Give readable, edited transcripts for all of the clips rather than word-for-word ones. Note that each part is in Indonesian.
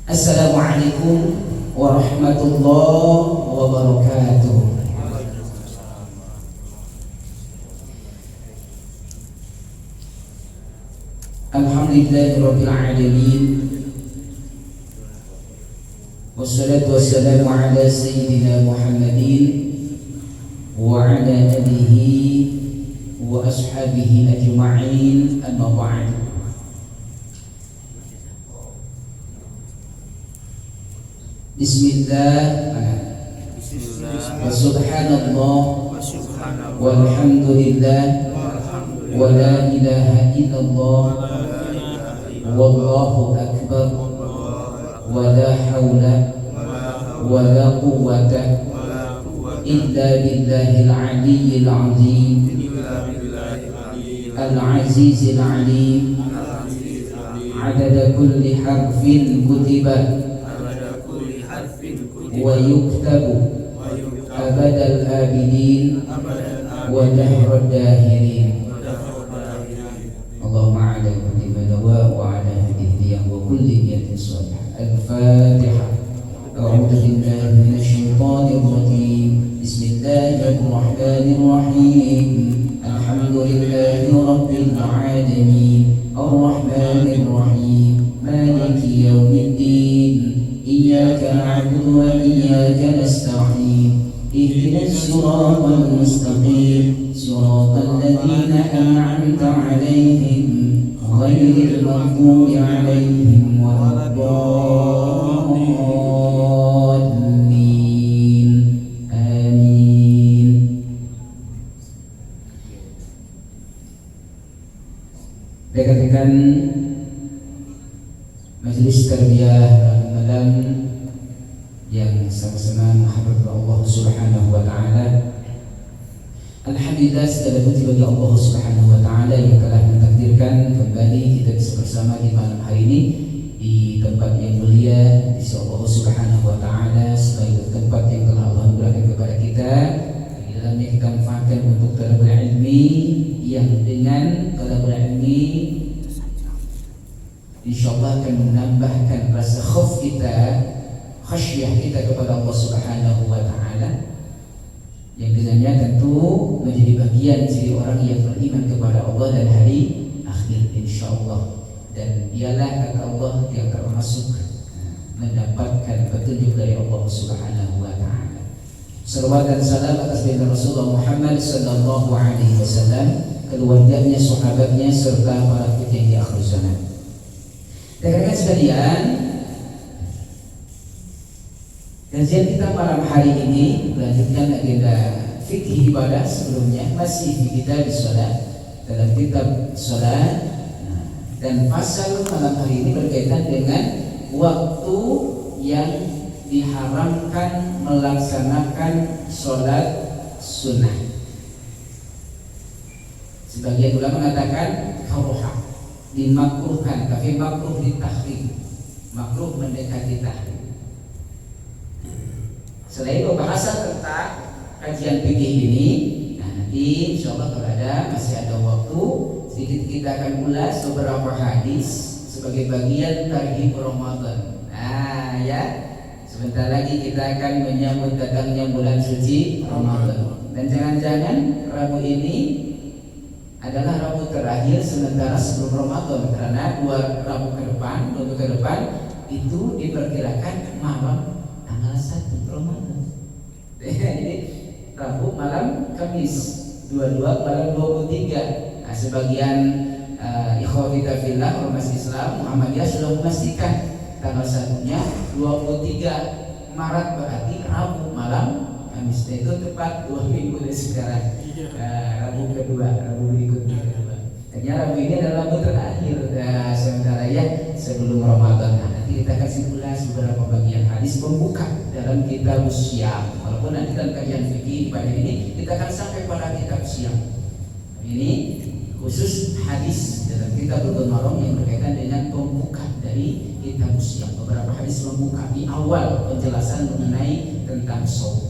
Assalamualaikum warahmatullahi wabarakatuh. Alhamdulillahirabbil alamin. Wassalatu wassalamu ala sayyidina Muhammadin wa ala alihi wa ashabihi ajma'in, amma ba'd. Bismillah wa subhanallah walhamdulillah wa la ilaha illallah wallahu akbar wa la hawla wa la quwwata illa billahil aliyyil azim al-azizil alim adada kulli harfin kutiba wa yuktabu abadal abidin wa dahrad dahirin. Allahumma ala kulli balawa wa ala hadithiyah wa kulli niyatin salihah. Al-Fatihah. A'udhu billahi minasyaitanir rajim. Bismillahirrahmanirrahim. Alhamdulillahi rabbil alamin. Ar-Rahmanir Rahim. Maliki yaumiddin. Iyyaka na'budu wa iyyaka nasta'in. Ihdinas siratal mustaqim. Siratal ladzina an'amta 'alaihim ghairil maghdubi 'alaihim waladdallin. Amin. Rekan-rekan majelis tarbiyah malam yang sama-sama mengharap Allah Subhanahu wa taala. Alhamdulillah, segala puji bagi Allah Subhanahu wa taala yang telah mentakdirkan kembali kita bisa bersama di malam hari ini di tempat yang mulia di sisi Allah Subhanahu wa taala, sebagai tempat yang telah Allah berikan kepada kita. Di dalamnya kita manfaatkan untuk talabul ilmi, yang dengan talabul ilmi insyaallah akan menambahkan rasa khauf kita, khasyah kita kepada Allah Subhanahu wa taala, yang dengannya tentu menjadi bagian dari orang yang beriman kepada Allah dan hari akhir insyaallah. Dan ialah kata Allah yang termasuk mendapatkan petunjuk dari Allah Subhanahu wa taala. Salawat dan salam atas baginda Rasulullah Muhammad sallallahu alaihi wasallam, keluarganya, sahabatnya serta para putih di akhir zaman. Rekan-rekan sekalian, kajian kita malam hari ini melanjutkan agenda fikih ibadah sebelumnya, masih di kitab salat, dalam kitab salat. Dan pasal malam hari ini berkaitan dengan waktu yang diharamkan melaksanakan sholat sunnah. Sebagian ulama mengatakan karaha, dimakruhkan, tapi makruh ditahrim, makruh mendekati tahrim. Selain pembahasan tentang kajian fikih ini, nah nanti insyaallah kalau masih ada waktu sedikit kita akan ulas beberapa hadis sebagai bagian tarhib Ramadan. Nah ya, sebentar lagi kita akan menyambut datangnya bulan suci Ramadan. Dan jangan-jangan Rabu ini adalah Rabu terakhir sementara sebelum Ramadan, karena dua minggu ke depan itu diperkirakan malam tanggal 1 Ramadan. Jadi Rabu malam Kamis 22 malam 23. Nah, sebagian ikhwafita fillah ormas Islam Muhammadiyah sudah memastikan tanggal 1-nya 23 Maret, berarti Rabu malam Kamis. Itu tepat 2 minggu dari sekarang. Rabu berikutnya. Hanya Rabu ini adalah Rabu terakhir sementara ya sebelum Ramadan. Nah, nanti kita kasih ulas beberapa bagian hadis pembuka dalam kitab Syam. Walaupun nanti dalam kajian fikih pada ini kita akan sampai pada kitab Syam. Ini khusus hadis dalam kitab Bulughul Maram yang berkaitan dengan pembuka dari kitab Syam. Beberapa hadis membuka di awal penjelasan mengenai tentang shaum.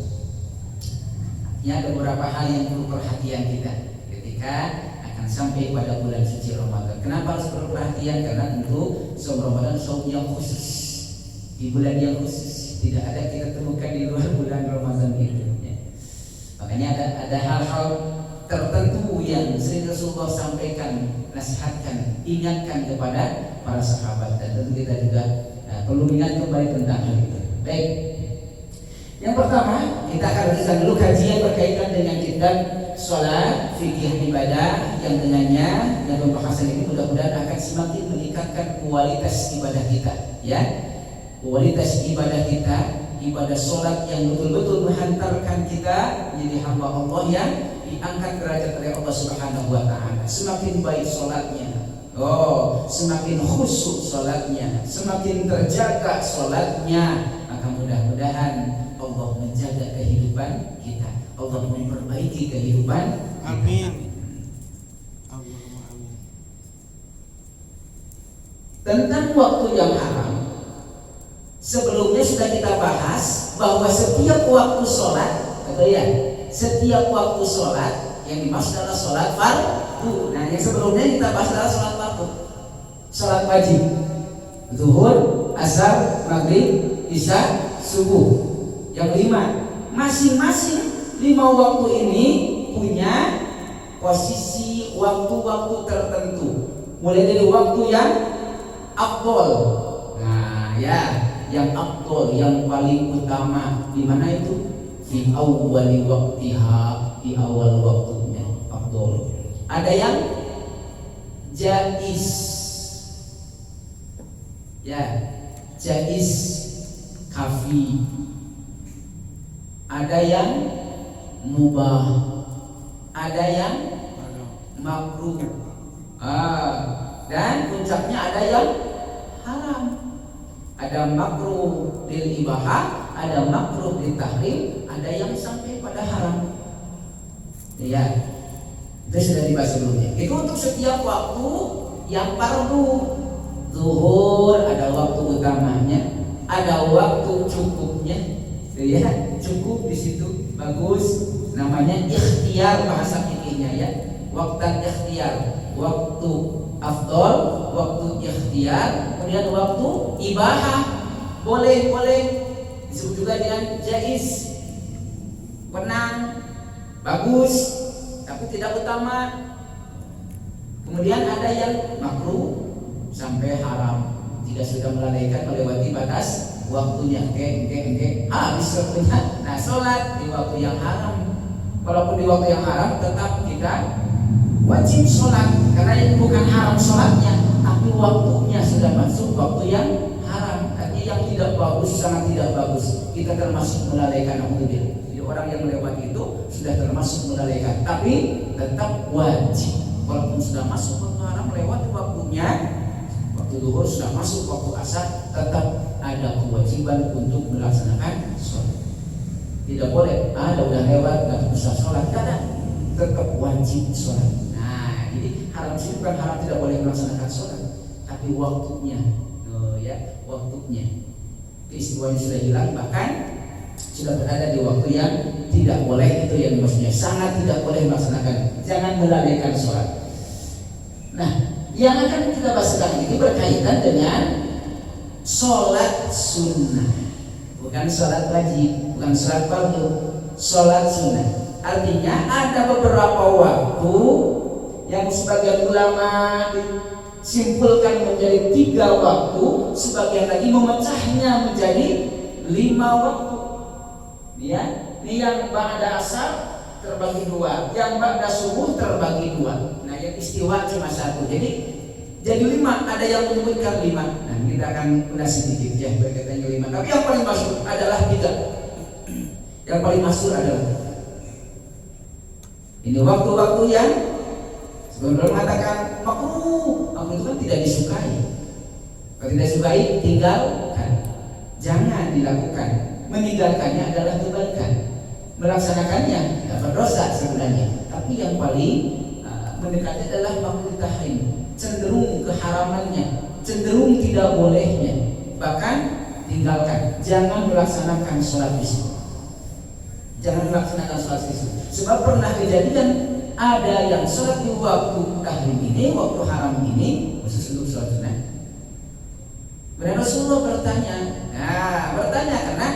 Ada beberapa hal yang perlu perhatian kita ketika akan sampai pada bulan suci Ramadan. Kenapa harus perhatian? Karena tentu saum Ramadan saum yang khusus, di bulan yang khusus, tidak ada kita temukan di luar bulan Ramadan itu. Ya. Makanya ada hal-hal tertentu yang sering Rasulullah sampaikan, nasihatkan, ingatkan kepada para sahabat, dan tentu kita juga perlu ingat kembali tentang hal itu. Baik, yang pertama kita akan lanjutkan dulu kajian berkaitan dengan kitab sholat, fikih ibadah, yang dengannya dan pembahasan ini mudah-mudahan akan semakin meningkatkan kualitas ibadah kita, ya, kualitas ibadah kita, ibadah sholat yang betul-betul menghantarkan kita menjadi hamba Allah yang diangkat derajat oleh Allah Subhanahu wa Ta'ala. Semakin baik sholatnya, semakin khusyuk sholatnya, semakin terjaga sholatnya, maka mudah-mudahan Allah menjaga kehidupan kita, Allah memperbaiki kehidupan kita. Amin. Allahumma amin. Tentang waktu yang haram, sebelumnya sudah kita bahas bahwa setiap waktu sholat, betul ya, setiap waktu sholat yang dimaksud adalah sholat fardu. Nah, yang sebelumnya kita bahas adalah sholat fardu, sholat wajib, zuhur, asar, maghrib, isya, subuh. Yang 5, masing-masing 5 waktu ini punya posisi waktu-waktu tertentu, mulai dari waktu yang afdol. Nah, ya, yang afdol, yang paling utama di mana itu? Fi awwali waqtiha, di awal waktunya afdol. Ada yang jaiz, ya, jaiz kafi. Ada yang mubah, ada yang makruh, dan puncaknya ada yang haram. Ada makruh lil ibahah, ada makruh lil tahrim, ada yang sampai pada haram. Ya, itu sudah dibahas sebelumnya. Itu untuk setiap waktu yang fardu. Zuhur ada waktu utamanya, ada waktu cukupnya, ya, cukup di situ, bagus. Namanya ikhtiar bahasa fikihnya, ya, waktu ikhtiar, waktu afdol, waktu ikhtiar, kemudian waktu ibahah, boleh disebut juga dengan jaiz, menang, bagus, tapi tidak utama. Kemudian ada yang makruh sampai haram, jika sudah melalaikan, melewati batas waktunya, habis waktunya. Nah, sholat di waktu yang haram, walaupun di waktu yang haram tetap kita wajib sholat, karena ini bukan haram sholatnya, tapi waktunya sudah masuk waktu yang haram. Artinya yang tidak bagus, sangat tidak bagus, kita termasuk melalaikan. Alhamdulillah, jadi orang yang melewati itu sudah termasuk melalaikan, tapi tetap wajib. Walaupun sudah masuk waktu haram, melewati waktunya, waktu zuhur sudah masuk waktu asar, tetap ada kewajiban untuk melaksanakan sholat. Tidak boleh, udah lewat, nggak bisa sholat, tidak, tetap wajib sholat. Nah, jadi haram sih bukan haram tidak boleh melaksanakan sholat, tapi waktunya, ya, waktunya. Keistimewaan sudah hilang, bahkan sudah berada di waktu yang tidak boleh. Itu yang maksudnya sangat tidak boleh melaksanakan, jangan melalaikan sholat. Nah, yang akan kita bahas sekarang ini berkaitan dengan sholat sunnah, bukan sholat wajib, bukan sholat fardu, sholat sunnah. Artinya ada beberapa waktu yang sebagian ulama disimpulkan menjadi 3 waktu, sebagian lagi memecahnya menjadi 5 waktu. Ya, ini yang ba'da asar terbagi 2, yang ba'da subuh terbagi 2. Nah, yang istiwa cuma 1. Jadi 5, ada yang menyebutkan 5. Nah, kita akan ulas sedikit ya berkaitan dengan 5. Tapi yang paling masyhur adalah 3. Yang paling masyhur adalah ini waktu-waktu yang sebenarnya mengatakan makruh. Makruh itu kan tidak disukai. Kalau tidak disukai, tinggalkan. Jangan dilakukan. Meninggalkannya adalah kebaikan. Melaksanakannya tidak berdosa sebenarnya. Tapi yang paling mendekati adalah makruh tahrim, cenderung keharamannya, cenderung tidak bolehnya, bahkan tinggalkan. Jangan melaksanakan sholat di situ. Jangan melaksanakan sholat di situ. Sebab pernah kejadian ada yang sholat di waktu tahrim ini, waktu haram ini, khusus untuk sholat sunnah. Kemudian Rasulullah bertanya, karena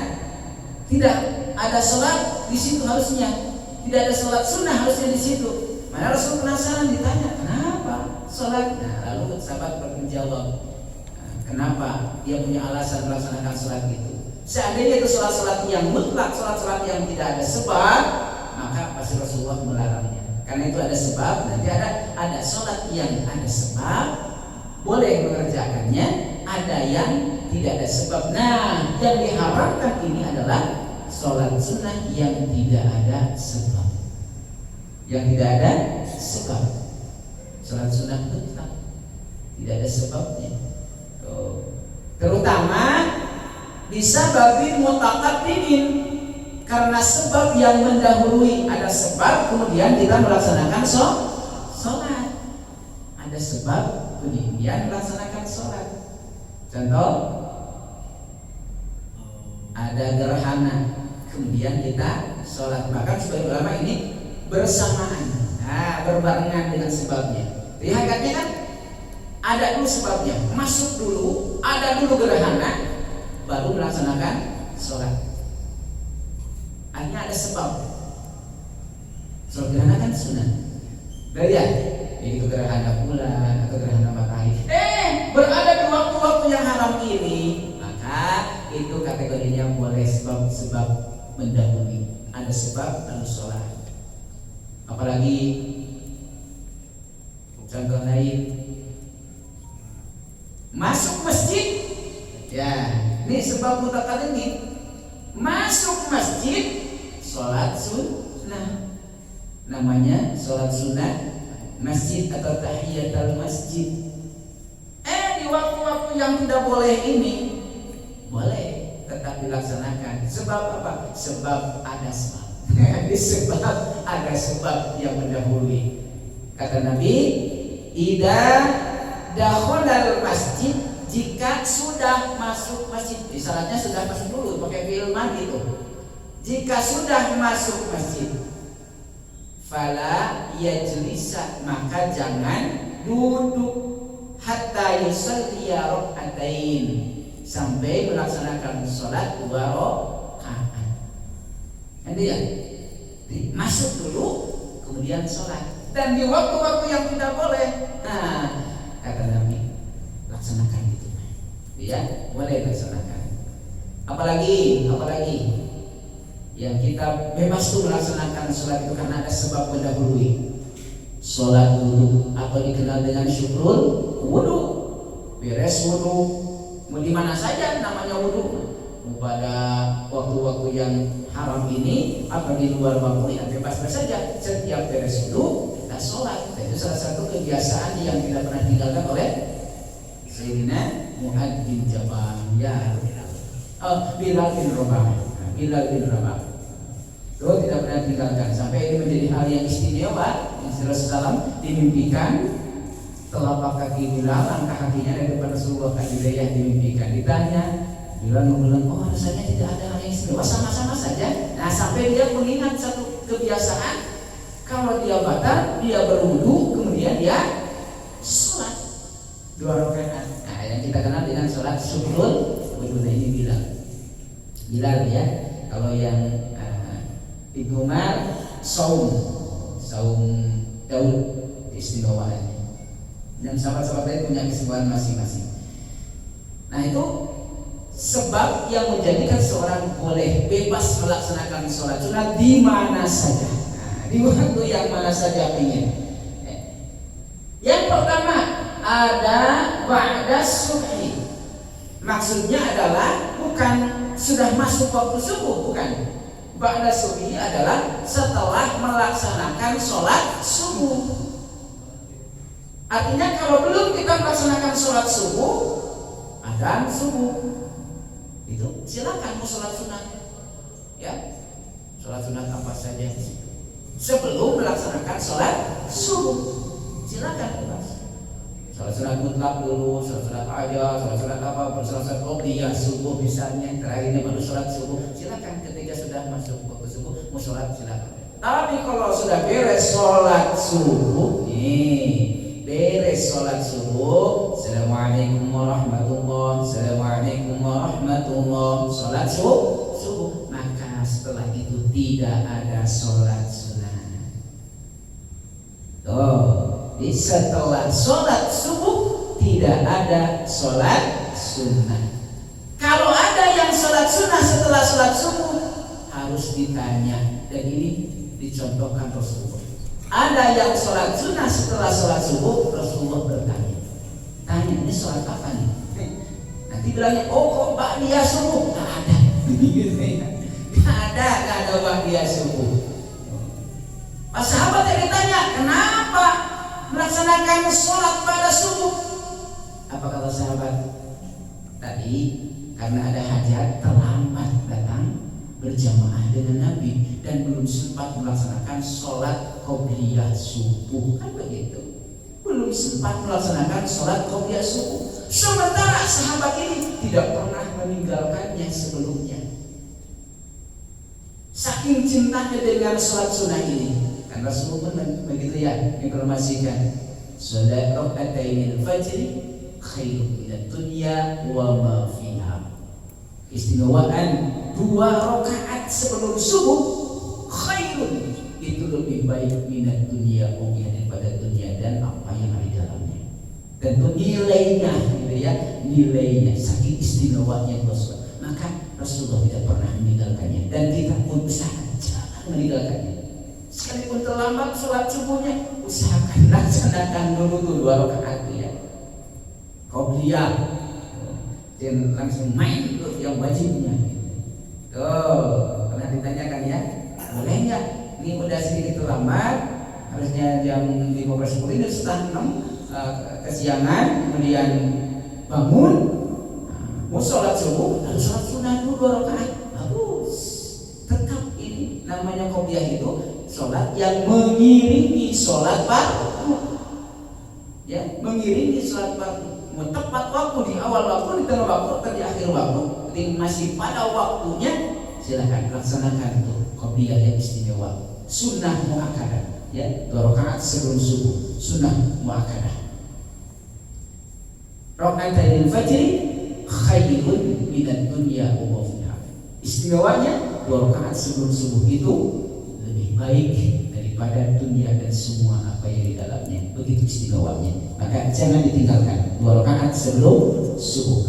tidak ada sholat di situ harusnya, tidak ada sholat sunnah harusnya di situ. Mana Rasul penasaran ditanya, kenapa sholat? Nah, lalu sahabat menjawab, kenapa dia punya alasan melaksanakan sholat itu. Seandainya itu sholat-sholat yang mutlak, sholat-sholat yang tidak ada sebab, maka pasti Rasulullah melarangnya. Karena itu ada sebab, nanti ada sholat yang ada sebab, boleh mengerjakannya, ada yang tidak ada sebab. Nah, yang diharamkan ini adalah sholat sunnah yang tidak ada sebab. Yang tidak ada sebab. Sholat sunnah mutlak tidak ada sebabnya. Terutama bisa bagi mutaqaddimin, karena sebab yang mendahului. Ada sebab kemudian kita melaksanakan sholat. Ada sebab kemudian melaksanakan sholat. Contoh, ada gerhana kemudian kita sholat. Bahkan sebagai ulama ini bersamaan, berbarengan dengan sebabnya. Lihatnya kan ada dulu sebabnya, masuk dulu, ada dulu gerhana, baru melaksanakan sholat. Artinya ada sebab. Sholat gerhana kan sunnah. Lihat, itu gerhana bulan atau gerhana matahari. Berada di waktu-waktu yang haram ini, maka itu kategorinya boleh sebab mendahului. Ada sebab lalu sholat. Apalagi contoh lain, masuk masjid, ya ini sebab mutaqaddimin. Masuk masjid, sholat sunnah, namanya sholat sunnah masjid atau tahiyatul masjid. Di waktu-waktu yang tidak boleh ini boleh tetap dilaksanakan. Sebab apa? Sebab ada sebab. Di sebab ada sebab yang mendahului. Kata Nabi, idza dakhalal masjid, jika sudah masuk masjid. Syaratnya sudah masuk dulu, pakai fi'il madhi itu. Jika sudah masuk masjid, fala yajlisa, maka jangan duduk hatta yusalliya rak'atain, sampai melaksanakan sholat 2 rakaat. Nanti ya, masuk dulu kemudian sholat. Dan di waktu-waktu yang tidak boleh, kata Nabi, laksanakan itu. Ya, boleh laksanakan. Apalagi yang kita bebas tuh melaksanakan sholat itu karena ada sebab mendahului. Sholat wudu atau dikenal dengan syukrul wudu, beres wudu, mau di mana saja namanya wudu. Pada waktu-waktu yang haram ini atau di luar waktu yang bebas saja, setiap beres wudu kita sholat. Itu salah satu kebiasaan yang tidak pernah ditinggalkan oleh Sayyidina Mu'adz bin Jabal, Bilal bin Rabah. Itu tidak pernah ditinggalkan sampai ini menjadi hal yang istimewa. Rasulullah dimimpikan telapak kaki Bilal, langkah kakinya dari depan Rasulullah ke wilayah dimimpikan. Ditanya, Bilal bilang, rasanya tidak ada hal yang istimewa, sama-sama saja. Nah, sampai dia mengingat satu kebiasaan, kalau dia batal, dia berwudu, kemudian dia sholat 2 rakaat. Nah, yang kita kenal dengan sholat syukrul wudu. Ini Bilal ya. Kalau yang Ibnu Umar saum Daud istimewaannya. Dan sahabat-sahabat lain punya kesimpulan masing-masing. Nah, itu sebab yang menjadikan seorang boleh bebas melaksanakan sholat sunat di mana saja, di waktu yang mana saja ingin. Yang pertama ada ba'da subhi. Maksudnya adalah bukan sudah masuk waktu subuh, bukan. Ba'da subhi adalah setelah melaksanakan sholat subuh. Artinya kalau belum kita melaksanakan sholat subuh, adzan subuh, itu silakan mau sholat sunat, ya, sholat sunat apa saja sebelum melaksanakan sholat subuh, silakan bebas. Sholat sunat mutlak dulu, sholat sunat aja, sholat sunat apa, sholat sunat qobliyah subuh misalnya, terakhirnya baru sholat subuh, silakan. Ketika sudah masuk waktu subuh mau sholat silakan. Tapi kalau sudah beres sholat subuh nih, beres sholat subuh, assalamualaikum warahmatullah, assalamualaikum warahmatullah, sholat subuh, maka setelah itu tidak ada sholat sunnah. Di setelah sholat subuh tidak ada sholat sunnah. Kalau ada yang sholat sunnah setelah sholat subuh harus ditanya, dan ini dicontohkan Rasulullah. Ada yang sholat sunnah setelah sholat subuh, Rasulullah bertanya, tanya ini sholat apa nih? Nanti bilangnya, oh kok ba'diyah subuh? Nggak ada, nggak ada ba'diyah subuh. Pas sahabat yang ditanya, kenapa melaksanakan sholat pada subuh? Apa kata sahabat? Tadi karena ada hajat, terlambat datang berjamaah dengan Nabi dan belum sempat melaksanakan sholat qobliyah subuh, kan begitu? Belum sempat melaksanakan sholat qobliyah subuh. Sementara sahabat ini tidak pernah meninggalkannya sebelumnya. Saking cintanya dengan sholat sunnah ini, kan Rasulullah begitu ya informasikan, sholat rakaatainil fajri khairun minad dunya wa ma fiha. Istimewaan 2 rakaat sebelum subuh khairun, itu lebih baik minat dunia, daripada dunia dan apa yang ada di dalamnya. Tentu nilainya, gitu ya, nilainya saking istimewanya Rasulullah. Maka Rasulullah tidak pernah meninggalkannya, dan kita pun usahakan jangan meninggalkannya. Sekalipun terlambat sholat subuhnya, usahakan laksanakan dulu tuh 2 rakaat ya, qobliyah, dan langsung main tuh yang wajibnya. Pernah ditanyakan ya, boleh nggak? Ini udah sedikit terlambat, harusnya jam 15.10 ini setengah 6 kesiangan, kemudian bangun, mau sholat subuh, harus sholat sunnah dulu 2 rakaat, bagus. Tetap ini namanya qobliyah itu sholat yang mengiringi sholat fardu, ya, mengiringi sholat fardu. Mau tepat waktu di awal waktu, di tengah waktu, atau di akhir waktu, masih pada waktunya, silakan laksanakan tuh qobliyah yang istimewa, sunnah muakkadah, ya, 2 rakaat sebelum subuh, sunnah muakkadah. Rakaatain fajri khairun minad dunya wa ma fiha. Istimewanya 2 rakaat sebelum subuh itu lebih baik daripada dunia dan semua apa yang di dalamnya. Begitu istimewanya. Maka jangan ditinggalkan 2 rakaat sebelum subuh.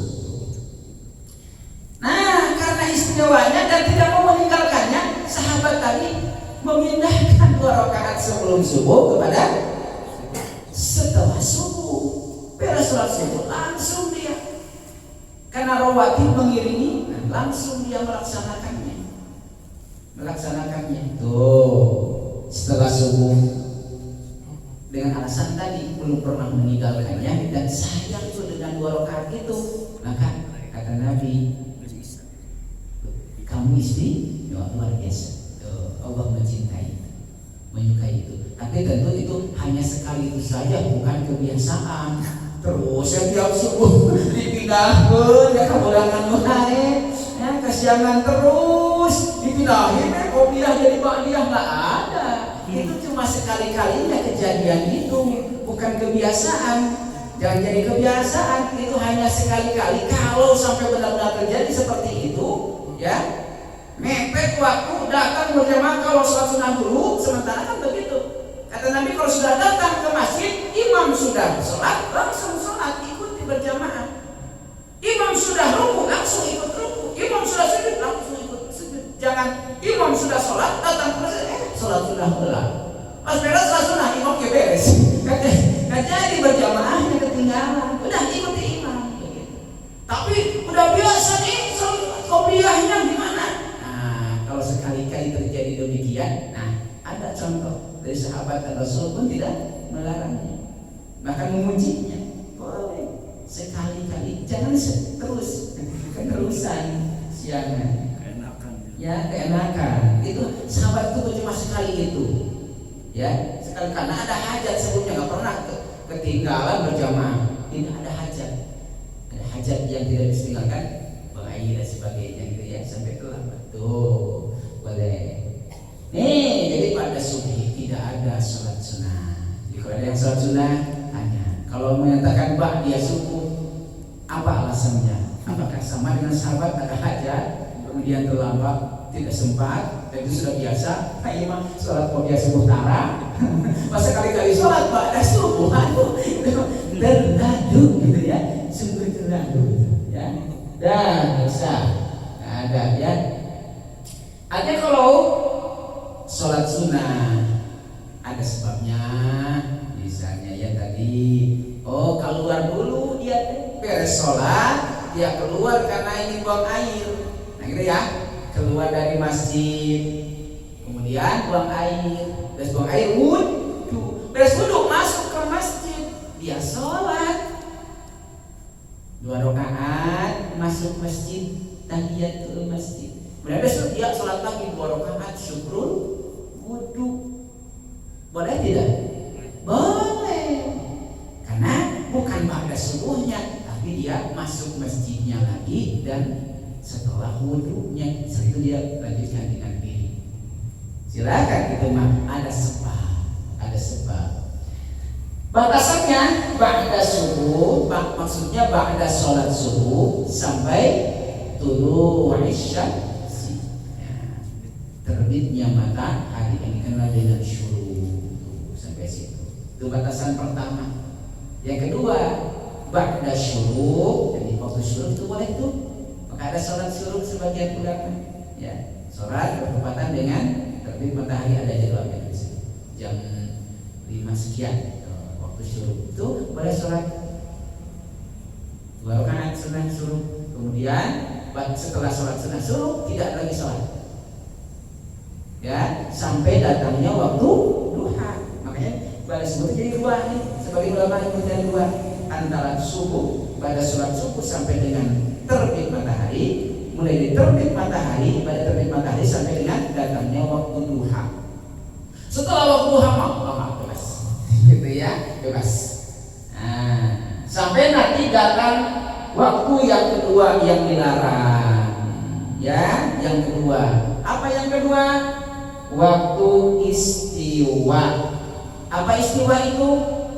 Nah, karena istimewanya dan tidak mau meninggalkannya, sahabat tadi memindahkan 2 rakaat sebelum subuh kepada setelah subuh. Beres sholat subuh langsung dia, karena rawatib mengiringi, langsung dia melaksanakannya. Tuh, setelah subuh, dengan alasan tadi belum pernah meninggalkannya dan sayang tuh dengan 2 rakaat itu, maka kata Nabi, kamu luar biasa. Allah mencintai, menyukai itu. Tapi tentu itu hanya sekali itu saja, bukan kebiasaan. Terus setiap subuh dipindahkan ya kemulangan wae, ya kesiangan terus dipindahin qobliyah jadi ba'diyah, nggak ada. Itu cuma sekali-kalinya kejadian itu, bukan kebiasaan. Jangan jadi kebiasaan, itu hanya sekali-kali. Kalau sampai benar-benar terjadi seperti itu, ya, mepet waktu datang berjamaah kalau sholat sunnah dulu, sementara kan begitu. Kata Nabi, kalau sudah datang ke masjid, imam sudah sholat, langsung sholat, ikuti berjamaah. Imam sudah ruku, langsung ikut ruku. Imam sudah sujud, langsung ikut sujud. Jangan imam sudah sholat, datang ke masjid, sholat sunnah ulang. Pas beres sholat sunnah, imam beres. Nggak jadi berjamaahnya ketinggalan. Udah ikuti imam. Tapi udah biasa nih, qobliyahnya gimana? Nah, kalau sekali-kali terjadi demikian, nah ada contoh dari sahabat dan Rasul pun tidak melarangnya, bahkan memujinya. Boleh sekali-kali, jangan terus, keterusan, siangan, ya keenakan. Itu sahabat itu cuma sekali itu, ya sekali, karena ada hajat sebelumnya, nggak pernah ketinggalan berjamaah. Ini ada hajat yang tidak ditinggalkan, bayi dan sebagainya gitu ya, sampai terlambat. Tuh boleh. Nih, jadi pada sholat sunnah hanya. Kalau menyatakan ba'da subuh, apa alasannya? Apakah sama dengan sahabat ada hajat kemudian terlambat tidak sempat dan itu sudah biasa? Nah ini mah sholat ba'da subuh tara masa kali-kali sholat ba'da subuh, aduh terlalu gitu ya, sungguh terlalu gitu ya. Dan bisa ada ya. Ada kalau sholat sunnah ada sebabnya, misalnya ya tadi, oh keluar dulu dia beres sholat, dia keluar karena ingin buang air, nah gitu ya, keluar dari masjid, kemudian buang air, beres buang air, beres wudhu masuk ke masjid, dia sholat 2 rakaat, masuk masjid, tahiyatul masjid. Kemudian dia sholat lagi 2 rakaat, syukur wudhu. Boleh tidak? Boleh. Karena bukan pada subuhnya, tapi dia masuk masjidnya lagi dan setelah wudhunya, setelah itu dia lanjutkan dengan piring. Silakan itu mah ada sebab, ada sebab. Batasannya ba'da subuh, maksudnya ba'da sholat subuh sampai tulu'u syamsi, ya, terbitnya matahari yang dikenal dengan syuruk, sampai situ. Itu batasan pertama. Yang kedua, ba'da syuruk, jadi waktu syuruk itu boleh tuh. Maka ada sholat syuruk sebagian ulama, ya, sholat bertepatan dengan terbit matahari, ada jadwalnya di sini. Jam 5 sekian. Syuruk itu boleh sholat 2 rakaat sunnah syuruk, kemudian setelah sholat sunnah syuruk tidak lagi sholat ya sampai datangnya waktu duha. Makanya pada subuh jadi 2 nih, sebagai ulama yang menjadi 2 antara subuh, pada sholat subuh sampai dengan terbit matahari, mulai dari terbit matahari, pada terbit matahari sampai dengan datangnya waktu duha. Setelah waktu duha bebas gitu ya, bebas. Nah, sampai nanti datang waktu yang kedua yang dilarang, ya, yang kedua. Apa yang kedua? Waktu istiwa. Apa istiwa itu?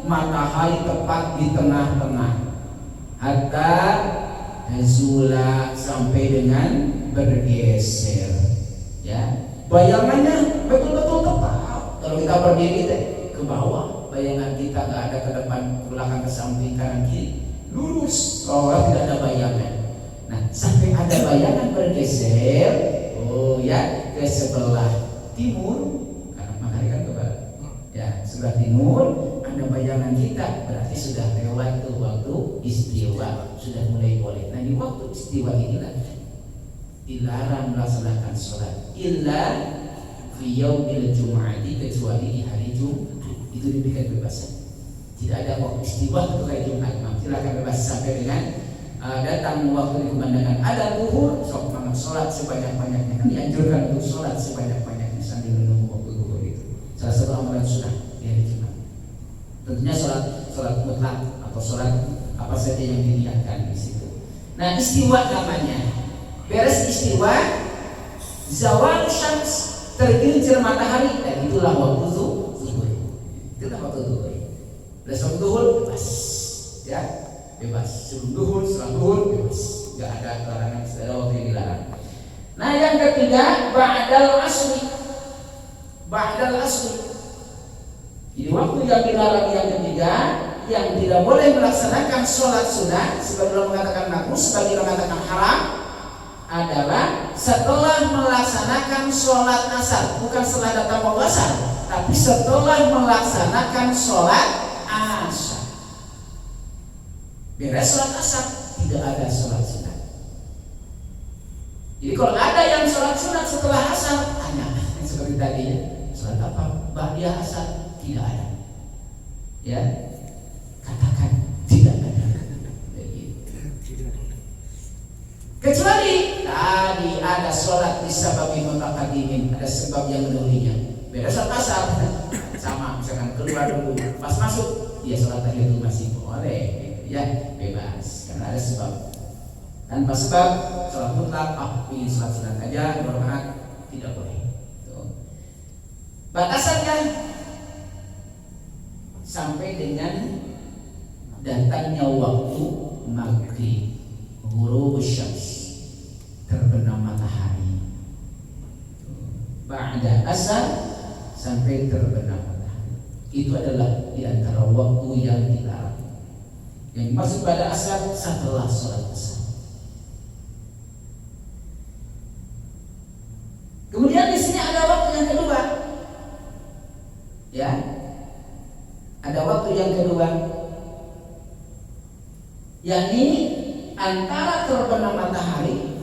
Matahari tepat di tengah-tengah. Hatta hazula, sampai dengan bergeser. Ya, bayangannya betul-betul tepat. Kalau kita berdiri ke bawah, bayangan kita nggak ada ke depan, ke belakang, ke samping, kanan kiri, lurus, seolah tidak ada bayangan. Nah, sampai ada bayangan bergeser, oh ya, ke sebelah timur, karena matahari kan ke barat, ya, sebelah timur ada bayangan kita, berarti sudah lewat tuh waktu istiwa, sudah mulai boleh. Nah, di waktu istiwa inilah dilarang melaksanakan sholat illa fi yaumil jumu'ati, kecuali di hari Jumat. Itu diberikan kebebasan. Tidak ada waktu istiwa untuk hari Jumat. Silakan bebas sampai dengan datang waktu dikumandangkan ada zuhur, sok sholat sebanyak-banyaknya. Kan dianjurkan untuk sholat sebanyak-banyaknya sambil menunggu waktu zuhur itu. Salah satu amalan sunnah di hari Jumat. Tentunya sholat mutlak atau sholat apa saja yang diniatkan di situ. Nah, istiwa namanya. Beres istiwa, zawal syams, tergelincir matahari, dan itulah waktu zuhur. Itulah waktu zuhur. Besok zuhur bebas, ya, bebas. Sebelum zuhur, setelah zuhur bebas. Gak ada larangan, tidak ada waktu yang dilarang. Nah, yang ketiga, ba'dal asri. Ba'dal asri. Jadi waktu yang dilarang yang ketiga, yang tidak boleh melaksanakan sholat sunnah, sebagian mengatakan makruh, sebagian mengatakan haram, adalah setelah melaksanakan sholat asar, bukan setelah datang waktu asar, tapi setelah melaksanakan sholat asar. Beres sholat asar, tidak ada sholat sunat. Jadi kalau ada yang sholat sunat setelah asar, tanya seperti tadi ya, sholat apa? Ba'da asar, tidak ada. Ya, katakan tidak ada. Kecuali tadi ada sholat disebabkan mutaqaddimin, ada sebab yang mendahulunya. Beda sholat asar, sama, misalkan keluar dulu, pas masuk dia sholat tahiyatul masjid boleh, gitu ya, bebas, karena ada sebab. Tanpa sebab sholat mutlak, ingin sholat sunat aja, 2 rakaat, tidak boleh. Tuh. Batasannya sampai dengan datangnya waktu maghrib, ghurub syams, terbenam matahari. Ba'da asar sampai terbenam matahari. Itu adalah di antara waktu yang dilarang. Yang dimaksud pada asar setelah sholat asar. Kemudian di sini ada waktu yang kedua. Ya. Ada waktu yang kedua. Yakni antara terbenam matahari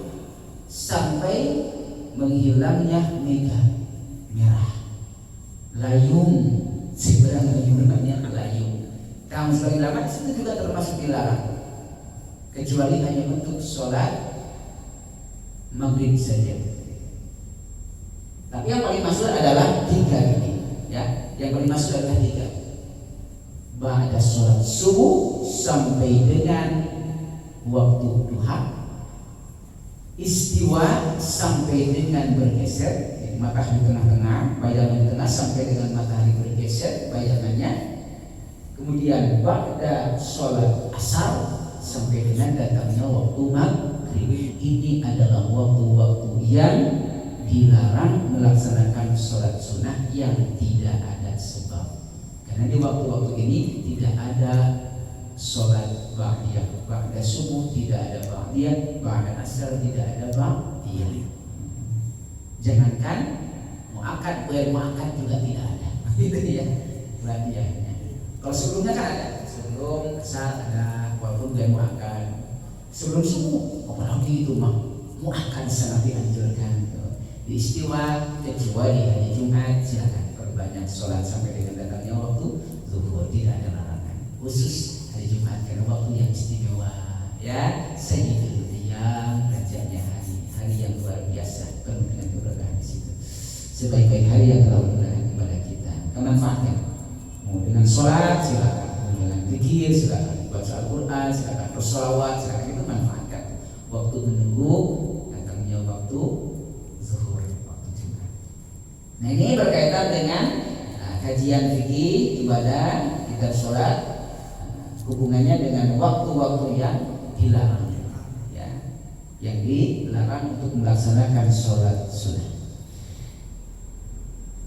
sampai menghilangnya mega merah. Layung, seberang layung namanya layung. Kamu sebagai ulama itu juga termasuk dilarang, kecuali hanya untuk sholat maghrib saja. Tapi yang paling masyhur adalah 3 ini, ya. Yang paling masyhur adalah 3. Ba'da sholat subuh sampai dengan waktu duha, istiwa sampai dengan bergeser, matahari di tengah-tengah, bayangan di tengah sampai dengan matahari bergeser bayangannya. Kemudian ba'da sholat asar sampai dengan datangnya waktu maghrib. Ini adalah waktu-waktu yang dilarang melaksanakan sholat sunnah yang tidak ada sebab. Karena di waktu-waktu ini tidak ada sholat ba'diyah, ba'da subuh tidak ada ba'diyah, ba'da asar tidak ada ba'diyah. Jangankan mu'akad, mu'akad juga tidak ada. Itu ya ba'diyahnya. Kalau sebelumnya kan ada, sebelum asar ada, walaupun bukan mu'akad. Sebelum subuh, apalagi itu mah mu'akad sangat dianjurkan. Di istiwa kecuali hari Jumat silakan perbanyak sholat sampai dengan datangnya waktu zuhur, tidak ada larangan. Khusus hari Jumat karena waktu yang istimewa, ya. Sayyidul Ayyam, rajanya hari yang luar biasa, penuh dengan keberkahan di situ. Sebaik-baik hari yang telah memberikan kepada kita, manfaatkan. Mau dengan sholat silakan, mau dengan zikir silakan, baca Al-Quran silakan, bersolawat silakan, itu manfaatkan. Waktu menunggu datangnya waktu zuhur, waktu Jumat. Nah ini berkaitan dengan kajian fikih, ibadah, kitab sholat, hubungannya dengan waktu-waktu yang dilarang, ya, yang dilarang untuk melaksanakan sholat sunnah.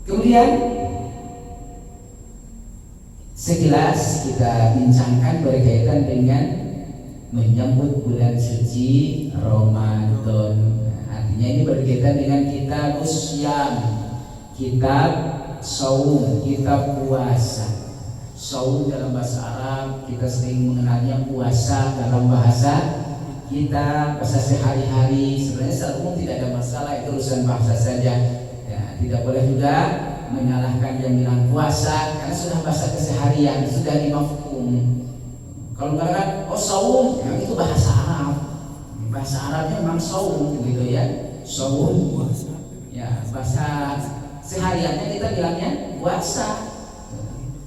Kemudian sekilas kita bincangkan berkaitan dengan menyambut bulan suci Ramadan. Artinya ini berkaitan dengan kitab usyam, kitab saum, kitab puasa. Saum dalam bahasa Arab kita sering mengenalnya, puasa dalam bahasa kita, bahasa sehari-hari. Sebenarnya secara umum tidak ada masalah, itu urusan bahasa saja. Ya, tidak boleh juga menyalahkan yang bilang puasa karena sudah bahasa keseharian, sudah dimafhum. Kalau mengatakan oh saum, ya, itu bahasa Arab. Bahasa Arabnya memang saum gitu ya. Saum, ya bahasa sehariannya kita bilangnya puasa.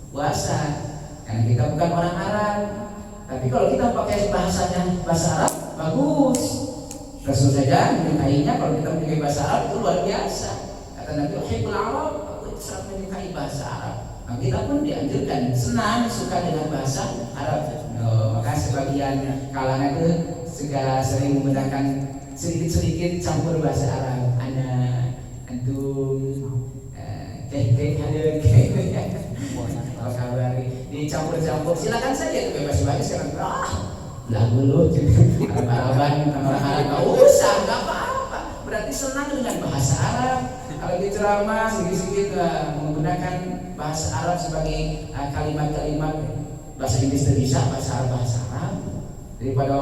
Puasa, karena kita bukan orang Arab. Tapi kalau kita pakai bahasanya bahasa Arab, bagus. Rasul saja menyukainya. Kalau kita menyukai bahasa Arab itu luar biasa. Kata Nabi, uhibbul Arab, aku sangat menyukai bahasa Arab. Nah, kita pun dianjurkan senang suka dengan bahasa Arab. Maka sebagian kalangan itu juga sering menggunakan sedikit-sedikit campur bahasa Arab. Ana, antum, ada apa kabar, dicampur-campur, silakan saja, bebas-bebas sekarang. Lagu lu Arab-Araban, orang Arab nggak usah, nggak apa-apa. Berarti senang dengan bahasa Arab. Kalau di ceramah sedikit-sedikit menggunakan bahasa Arab sebagai kalimat-kalimat, bahasa Inggris bisa, bahasa Arab daripada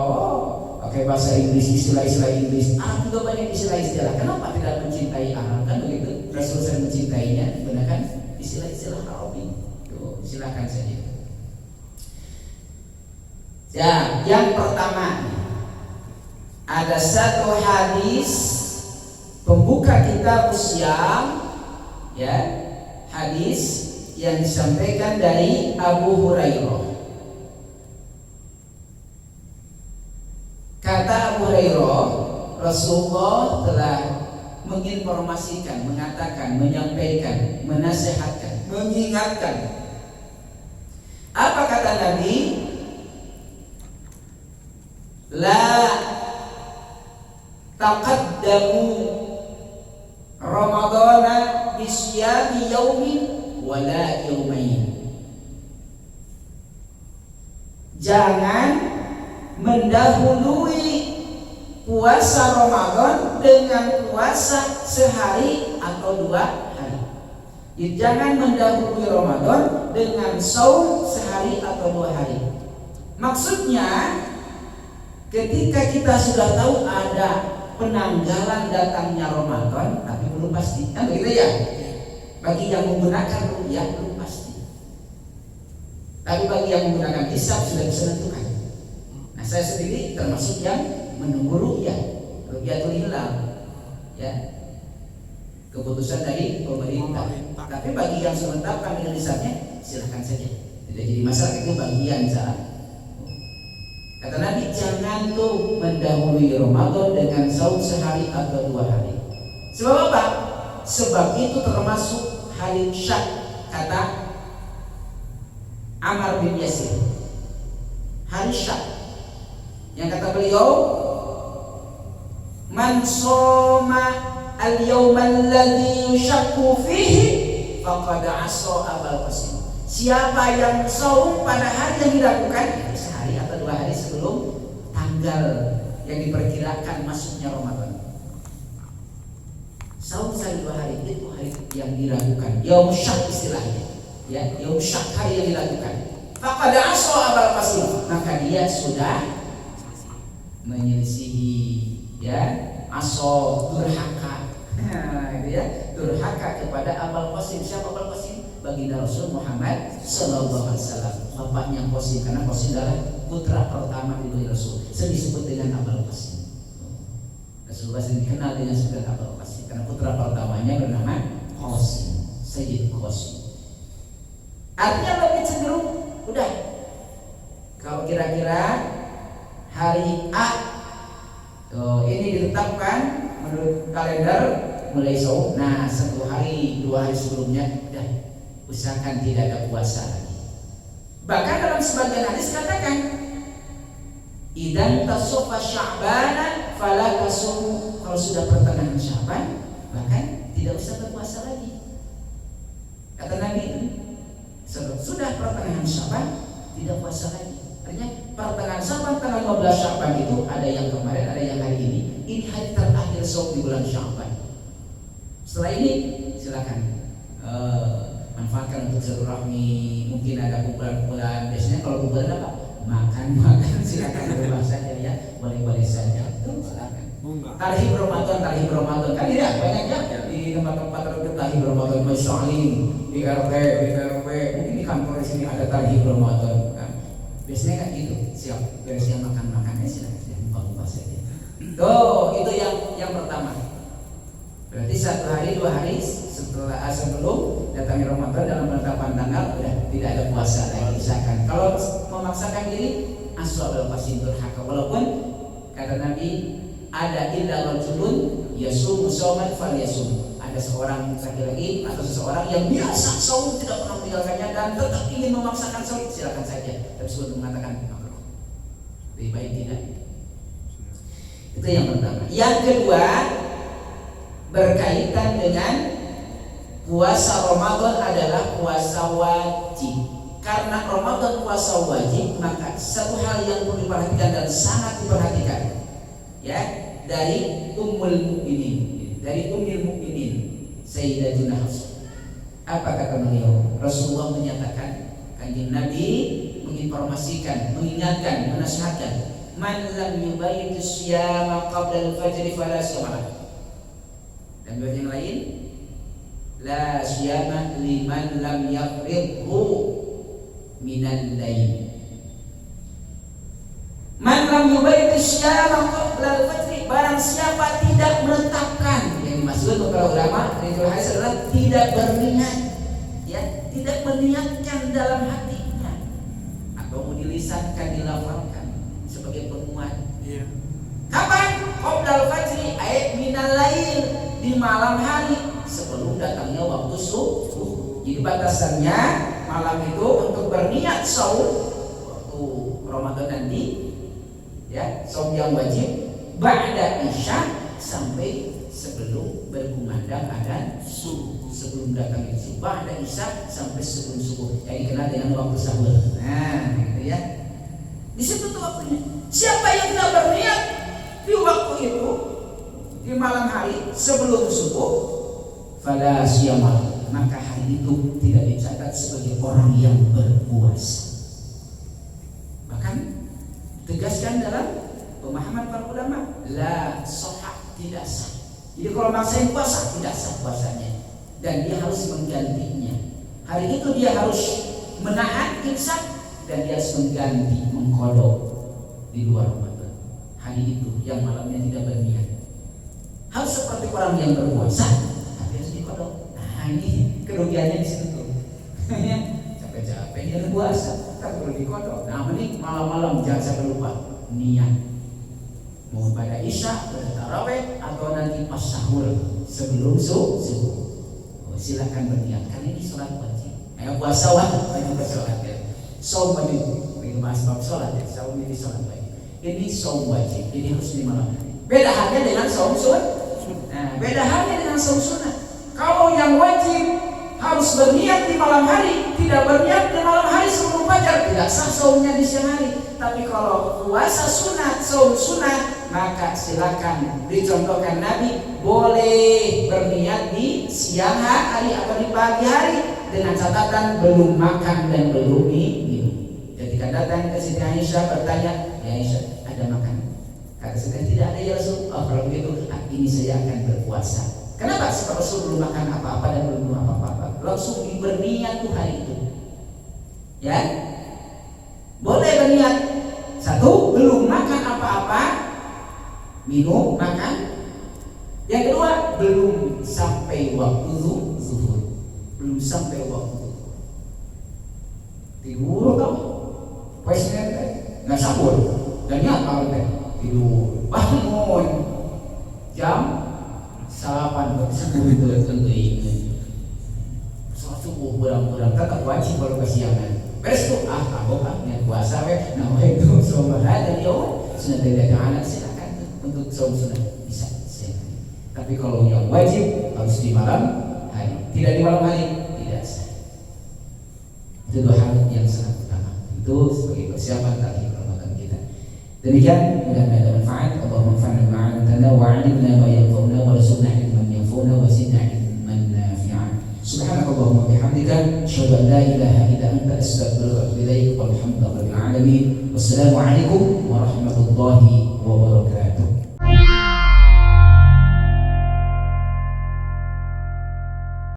pakai bahasa Inggris, istilah-istilah Inggris. Arab juga banyak istilah-istilah. Kenapa tidak mencintai Arab? Kan begitu. Rasul saya mencintainya menggunakan istilah-istilah Arabi. Tuh, silakan saja. Ya, yang pertama ada satu hadis pembuka kitab usyam, ya, hadis yang disampaikan dari Abu Hurairah. Kata Abu Hurairah, Rasulullah telah menginformasikan, mengatakan, menyampaikan, menasihatkan, mengingatkan kata Nabi, la taqaddamu Ramadana bisyami yaumin wala yaumain. Jangan mendahului puasa Ramadan dengan puasa sehari atau 2 hari. Jadi jangan mendahului Ramadan dengan saum sehari atau 2 hari. Maksudnya ketika kita sudah tahu ada penanggalan datangnya Ramadan tapi belum pasti, kan begitu ya? Bagi yang menggunakan ru'yah belum pasti. Tapi bagi yang menggunakan hisab sudah bisa menentukan. Nah, saya sendiri termasuk yang menunggu ru'yatul hilal, ya, keputusan dari pemerintah. Tapi bagi yang sementara kami hisabnya silahkan saja, tidak jadi masalah, itu bagian cara. Kata Nabi, jangan tuh mendahului Ramadan dengan saum sehari atau 2 hari. Sebab apa? Sebab itu termasuk hari syak, kata Ammar bin Yasir. Hari syak yang kata beliau, man soma al-yawma alladhi yushakku fihi faqad asa Abal Qasim. Siapa yang saum pada hari yang diragukan, sehari atau 2 hari sebelum tanggal yang diperkirakan masuknya Ramadan, saum sehari 2 hari, itu hari yang diragukan, yaum syak istilahnya, ya, yaum syak, hari yang diragukan. Faqad asa Abal Qasim, maka dia sudah menyelisihi, ya, aso, durhaka. Nah, itu ya, durhaka kepada Abul Qasim. Siapa Abul Qasim? Baginda Rasul Muhammad sallallahu alaihi wasallam. Bapaknya Qasim, karena Qasim adalah putra pertama dari Rasul. Saya disebut dengan Abul Qasim. Rasulullah sendiri dikenal dengan sebutan Abul Qasim karena putra pertamanya bernama Qasim, Sayyid Qasim. Artinya lebih cenderung udah, kalau kira-kira hari A ini ditetapkan menurut kalender mulai saum. Nah, 1 hari 2 hari sebelumnya udah usahakan tidak ada puasa lagi. Bahkan dalam sebagian hadis katakan, idan tasawfa sya'bana fala tasumu. Kalau sudah pertengahan Sya'ban bahkan tidak usah berpuasa lagi. Kata Nabi, sudah pertengahan Sya'ban tidak puasa lagi. Artinya pertengahan Sya'ban, tanggal 15 Sya'ban itu ada yang kemarin, ada yang hari ini. Ini hari terakhir saum di bulan Sya'ban. Setelah ini silakan manfaatkan untuk silaturahmi. Mungkin ada kumpulan-kumpulan. Biasanya kalau kumpulan apa? Makan silakan di rumah saja, ya, boleh saja. Silakan. Tarhib Ramadan kan tidak banyaknya di tempat-tempat tertentu. Tarhib Ramadan masyaallah di RT, di RW, mungkin di kantor di sini ada tarhib Ramadan. Biasanya kan gitu, siap beresnya makan-makannya silakan buka saja. Tuh, itu yang pertama. Berarti 1 hari 2 hari setelah sebelum datangnya Ramadan dalam penetapan tanggal udah tidak ada puasa lagi. Misalkan kalau memaksakan diri, asal pasti durhaka. Walaupun kata Nabi, ada illa rajulun yasumu shauman falyasum. Ada seorang laki-laki atau seseorang yang biasa saum tidak pernah meninggalkannya dan tetap ingin memaksakan saum, silakan saja. Tapi sebelum mengatakan makruh, lebih baik tidak. Itu yang pertama. Yang kedua, berkaitan dengan puasa Ramadan adalah puasa wajib. Karena Ramadan puasa wajib, maka satu hal yang perlu diperhatikan dan sangat diperhatikan, ya, dari Ummul Mukminin Sayyidatuna Hafsah. Apa kata beliau? Rasulullah menyatakan, kanjeng Nabi menginformasikan, mengingatkan, menasihatkan, man lam yubayyitu syiyama qabla al-fajr fala syiyama. Dan bagi yang lain, la syiyama liman lam yafridhu minal lail. Man lam yubayyitu syiyama qabla al-fajr, barang siapa tidak menetapkan, yang dimaksud para ulama ridul hadis adalah tidak berniat, ya, tidak meniatkan dalam hatinya atau dilisankan, dilafalkan sebagai penguat. Iya. Kapan? Qabla al-fajr, ay minal lail, di malam hari sebelum datangnya waktu subuh. Jadi batasannya malam itu untuk berniat saum Ramadan nanti, ya, saum yang wajib ba'da isya sampai sebelum berkumandang adzan subuh, sebelum datang itu ba'da isya sampai sebelum subuh, yang dikenal dengan waktu sahur. Nah, gitu ya. Di situ tuh waktunya. Siapa yang tidak berniat di waktu itu, di malam hari sebelum subuh, fala siyama, maka hari itu tidak dicatat sebagai orang yang berpuasa. Bahkan tegaskan dalam pemahaman para ulama, la sahah, tidak sah. Jadi kalau maksain puasa tidak sah puasanya, dan dia harus menggantinya. Hari itu dia harus menahan imsak dan dia harus mengganti, mengkodok di luar Ramadan. Hari itu yang malamnya tidak berniat harus seperti orang yang berpuasa, tapi harus dikodok. Nah, ini kerugiannya di situ tuh. Capek-capek dia berpuasa, tapi perlu dikodok. Nah, ini malam-malam jangan sampai lupa niat. Mau pada isya, pada taraweh, atau nanti pas sahur sebelum subuh. Silakan berniat, karena ini sholat wajib. Puasa wajib bersolat ya. Saum wajib, ini bahas bab sholat ya. Saum ini sholat wajib. Ini saum wajib, ini harus di malam hari. Beda halnya dengan saum sunnah. Nah, beda halnya dengan saum sunnah. Kalau yang wajib harus berniat di malam hari, tidak berniat di malam hari sebelum fajar, tidak sah saumnya di siang hari. Tapi kalau puasa sunat, saum sunat, maka silakan. Dicontohkan Nabi boleh berniat di siang hari atau di pagi hari dengan catatan belum makan dan belum minum. Ketika datang ke Siti Aisyah bertanya, ya Aisyah, ada makan? Kata Siti, tidak ada ya Rasul. Oh, kalau begitu, ini saya akan berpuasa. Kenapa? Sebab Rasul belum makan apa-apa dan belum minum apa-apa. Langsung berniat tuh hari itu. Ya, boleh berniat. Satu, belum makan apa-apa, minum, makan. Yang kedua, belum sampai waktu zuhur, belum sampai waktu tidur tau, puasnya nggak sahur, dan niat kalau tidur, bangun jam 8 subuh itu tentu ini. Sholat subuh kurang-kurang tetap wajib kalau kesiangan. Beres tuh, aku niat puasa nah itu sholat dan ya sudah tidak anak silakan untuk saum sunat bisa. Tapi kalau yang wajib harus di malam hari, tidak di malam hari tidak sah. Itu dua hal yang sangat utama. Itu sebagai persiapan tahlil Ramadan kita. Demikian, mudah-mudahan ada manfaat. Allahumma anfa'na bima 'allamtana wa 'allimna ma yanfa'una wa rzuqna ilman yanfa'una wa zidna ilman nafi'an. Subhanakallahumma wa bihamdika asyhadu an la ilaha illa anta astaghfiruka wa atubu ilaik. Walhamdulillahirabbil alamin. Wassalamu alaikum warahmatullahi